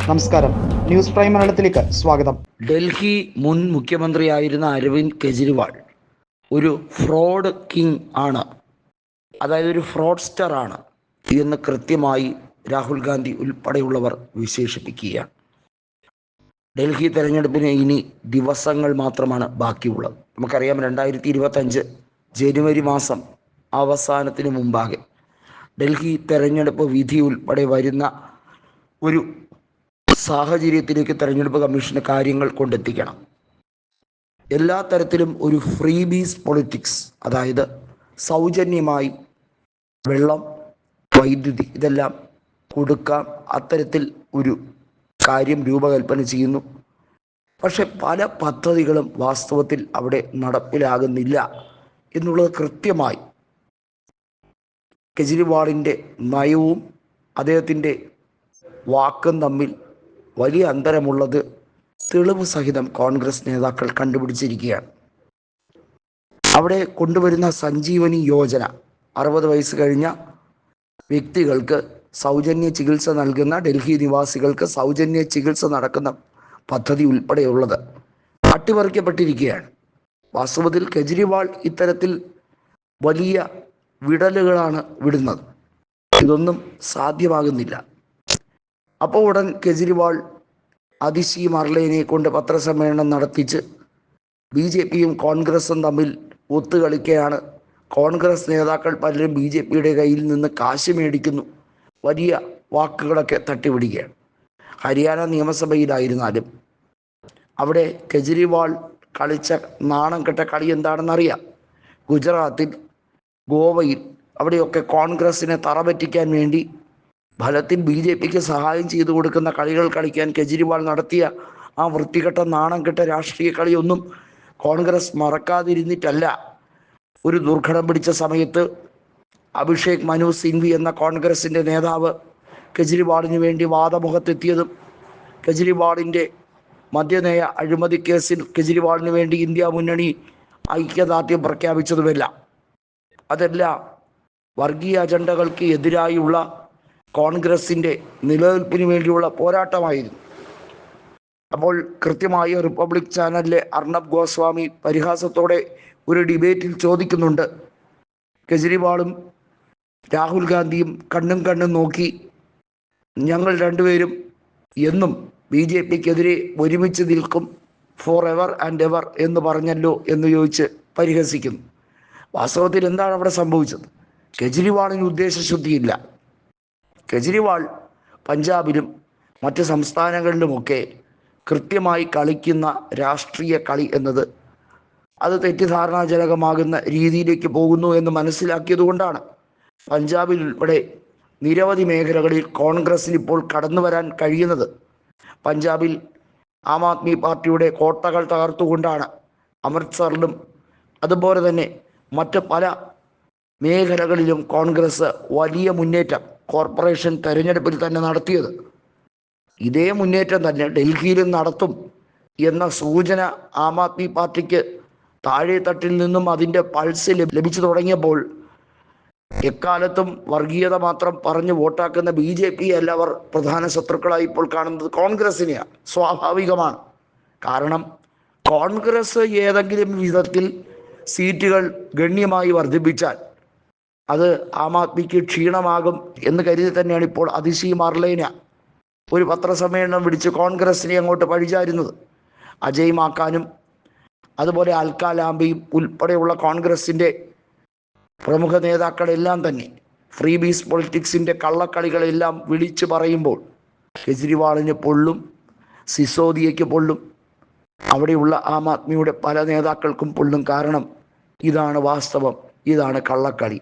നമസ്കാരം, news prime മലയാളത്തിലേക്ക് സ്വാഗതം. ഡൽഹി മുൻ മുഖ്യമന്ത്രിയായിരുന്ന അരവിന്ദ് കെജ്രിവാൾ ഒരു ഫ്രോഡ് കിങ് ആണ്, അതായത് ഒരു ഫ്രോഡ്സ്റ്റർ ആണ് എന്ന് കൃത്യമായി രാഹുൽ ഗാന്ധി ഉൾപ്പെടെയുള്ളവർ വിശേഷിപ്പിക്കുകയാണ്. ഡൽഹി തെരഞ്ഞെടുപ്പിന് ഇനി ദിവസങ്ങൾ മാത്രമാണ് ബാക്കിയുള്ളത്. നമുക്കറിയാം, 2025 ജനുവരി മാസം അവസാനത്തിന് മുമ്പാകെ ഡൽഹി തെരഞ്ഞെടുപ്പ് വിധി ഉൾപ്പെടെ വരുന്ന ഒരു സാഹചര്യത്തിലേക്ക് തെരഞ്ഞെടുപ്പ് കമ്മീഷന് കാര്യങ്ങൾ കൊണ്ടെത്തിക്കണം. എല്ലാ തരത്തിലും ഒരു ഫ്രീ ബീസ് പൊളിറ്റിക്സ്, അതായത് സൗജന്യമായി വെള്ളം, വൈദ്യുതി ഇതെല്ലാം കൊടുക്കാം, അത്തരത്തിൽ ഒരു കാര്യം രൂപകൽപ്പന ചെയ്യുന്നു. പക്ഷെ പല പദ്ധതികളും വാസ്തവത്തിൽ അവിടെ നടപ്പിലാകുന്നില്ല എന്നുള്ളത് കൃത്യമായി കെജ്രിവാളിൻ്റെ നയവും അദ്ദേഹത്തിൻ്റെ വാക്കും തമ്മിൽ വലിയ അന്തരമുള്ളത് തെളിവ് സഹിതം കോൺഗ്രസ് നേതാക്കൾ കണ്ടുപിടിച്ചിരിക്കുകയാണ്. അവിടെ കൊണ്ടുവരുന്ന സഞ്ജീവനി യോജന, 60 വയസ്സ് കഴിഞ്ഞ വ്യക്തികൾക്ക് സൗജന്യ ചികിത്സ നൽകുന്ന, ഡൽഹി നിവാസികൾക്ക് സൗജന്യ ചികിത്സ നടക്കുന്ന പദ്ധതി ഉൾപ്പെടെയുള്ളത് അട്ടിമറിക്കപ്പെട്ടിരിക്കുകയാണ്. വാസ്തവത്തിൽ കെജ്രിവാൾ ഇത്തരത്തിൽ വലിയ വിടലുകളാണ് വിടുന്നത്. ഇതൊന്നും സാധ്യമാകുന്നില്ല. അപ്പോൾ ഉടൻ കെജ്രിവാൾ അതിശി മർലേനെ കൊണ്ട് പത്രസമ്മേളനം നടത്തിച്ച് BJPയും കോൺഗ്രസും തമ്മിൽ ഒത്തുകളിക്കുകയാണ്. കോൺഗ്രസ് നേതാക്കൾ പലരും BJPയുടെ കയ്യിൽ നിന്ന് കാശ് മേടിക്കുന്നു, വലിയ വാക്കുകളൊക്കെ തട്ടിപിടിക്കുകയാണ്. ഹരിയാന നിയമസഭയിലായിരുന്നാലും അവിടെ കെജ്രിവാൾ കളിച്ച നാണം കെട്ട കളി എന്താണെന്നറിയാം. ഗുജറാത്തിൽ, ഗോവയിൽ അവിടെയൊക്കെ കോൺഗ്രസിനെ തറപറ്റിക്കാൻ വേണ്ടി ഫലത്തിൽ BJPക്ക് സഹായം ചെയ്തു കൊടുക്കുന്ന കളികൾ കളിക്കാൻ കെജ്രിവാൾ നടത്തിയ ആ വൃത്തികെട്ട നാണം കെട്ട രാഷ്ട്രീയ കളിയൊന്നും കോൺഗ്രസ് മറക്കാതിരുന്നിട്ടല്ല. ഒരു ദുർഘടം പിടിച്ച സമയത്ത് അഭിഷേക് മനു സിംഗ്വി എന്ന കോൺഗ്രസിൻ്റെ നേതാവ് കെജ്രിവാളിന് വേണ്ടി വാദമുഖത്തെത്തിയതും കെജ്രിവാളിൻ്റെ മദ്യനയ അഴിമതി കേസിൽ കെജ്രിവാളിന് വേണ്ടി ഇന്ത്യ മുന്നണി ഐക്യദാർഢ്യം പ്രഖ്യാപിച്ചതുമെല്ലാം അതെല്ലാം വർഗീയ അജണ്ടകൾക്ക് എതിരായുള്ള കോൺഗ്രസിൻ്റെ നിലനിൽപ്പിന് വേണ്ടിയുള്ള പോരാട്ടമായിരുന്നു. അപ്പോൾ കൃത്യമായി റിപ്പബ്ലിക് ചാനലിലെ അർണബ് ഗോസ്വാമി പരിഹാസത്തോടെ ഒരു ഡിബേറ്റിൽ ചോദിക്കുന്നുണ്ട്, കെജ്രിവാളും രാഹുൽ ഗാന്ധിയും കണ്ണും കണ്ണും നോക്കി ഞങ്ങൾ രണ്ടുപേരും എന്നും BJPക്കെതിരെ ഒരുമിച്ച് നിൽക്കും, ഫോർ എവർ ആൻഡ് എവർ എന്ന് പറഞ്ഞല്ലോ എന്ന് ചോദിച്ച് പരിഹസിക്കുന്നു. വാസ്തവത്തിൽ എന്താണ് അവിടെ സംഭവിച്ചത്? കെജ്രിവാളിന് ഉദ്ദേശശുദ്ധിയില്ല. കെജ്രിവാൾ പഞ്ചാബിലും മറ്റ് സംസ്ഥാനങ്ങളിലുമൊക്കെ കൃത്യമായി കളിക്കുന്ന രാഷ്ട്രീയ കളി എന്നത് അത് തെറ്റിദ്ധാരണാജനകമാകുന്ന രീതിയിലേക്ക് പോകുന്നു എന്ന് മനസ്സിലാക്കിയതുകൊണ്ടാണ് പഞ്ചാബിൽ ഉൾപ്പെടെ നിരവധി മേഖലകളിൽ കോൺഗ്രസിന് ഇപ്പോൾ കടന്നു വരാൻ കഴിയുന്നത്. പഞ്ചാബിൽ ആം ആദ്മി പാർട്ടിയുടെ കോട്ടകൾ തകർത്തുകൊണ്ടാണ് അമൃത്സറിലും അതുപോലെ തന്നെ മറ്റ് പല മേഖലകളിലും കോൺഗ്രസ് വലിയ മുന്നേറ്റം കോർപ്പറേഷൻ തെരഞ്ഞെടുപ്പിൽ തന്നെ നടത്തിയത്. ഇതേ മുന്നേറ്റം തന്നെ ഡൽഹിയിലും നടത്തും എന്ന സൂചന ആം ആദ്മി പാർട്ടിക്ക് താഴെ തട്ടിൽ നിന്നും അതിൻ്റെ പൾസ് ലഭിച്ചു തുടങ്ങിയപ്പോൾ എക്കാലത്തും വർഗീയത മാത്രം പറഞ്ഞ് വോട്ടാക്കുന്ന BJP അല്ല അവർ പ്രധാന ശത്രുക്കളായി ഇപ്പോൾ കാണുന്നത് കോൺഗ്രസിനെയാണ്. സ്വാഭാവികമാണ്. കാരണം കോൺഗ്രസ് ഏതെങ്കിലും വിധത്തിൽ സീറ്റുകൾ ഗണ്യമായി വർദ്ധിപ്പിച്ചാൽ അത് ആം ആദ്മിക്ക് ക്ഷീണമാകും എന്ന് കരുതി തന്നെയാണ് ഇപ്പോൾ അതിശി മർലേന ഒരു പത്രസമ്മേളനം വിളിച്ച് കോൺഗ്രസിനെ അങ്ങോട്ട് പഴിചാരുന്നത്. അജയ് മാക്കാനും അതുപോലെ അൽക്ക ലാംബയും ഉൾപ്പെടെയുള്ള കോൺഗ്രസിൻ്റെ പ്രമുഖ നേതാക്കളെല്ലാം തന്നെ ഫ്രീ ബീസ് പൊളിറ്റിക്സിൻ്റെ കള്ളക്കളികളെല്ലാം വിളിച്ചു പറയുമ്പോൾ കെജ്രിവാളിന് പൊള്ളും, സിസോദിയയ്ക്ക് പൊള്ളും, അവിടെയുള്ള ആം ആദ്മിയുടെ പല നേതാക്കൾക്കും പൊള്ളും. കാരണം ഇതാണ് വാസ്തവം, ഇതാണ് കള്ളക്കളി.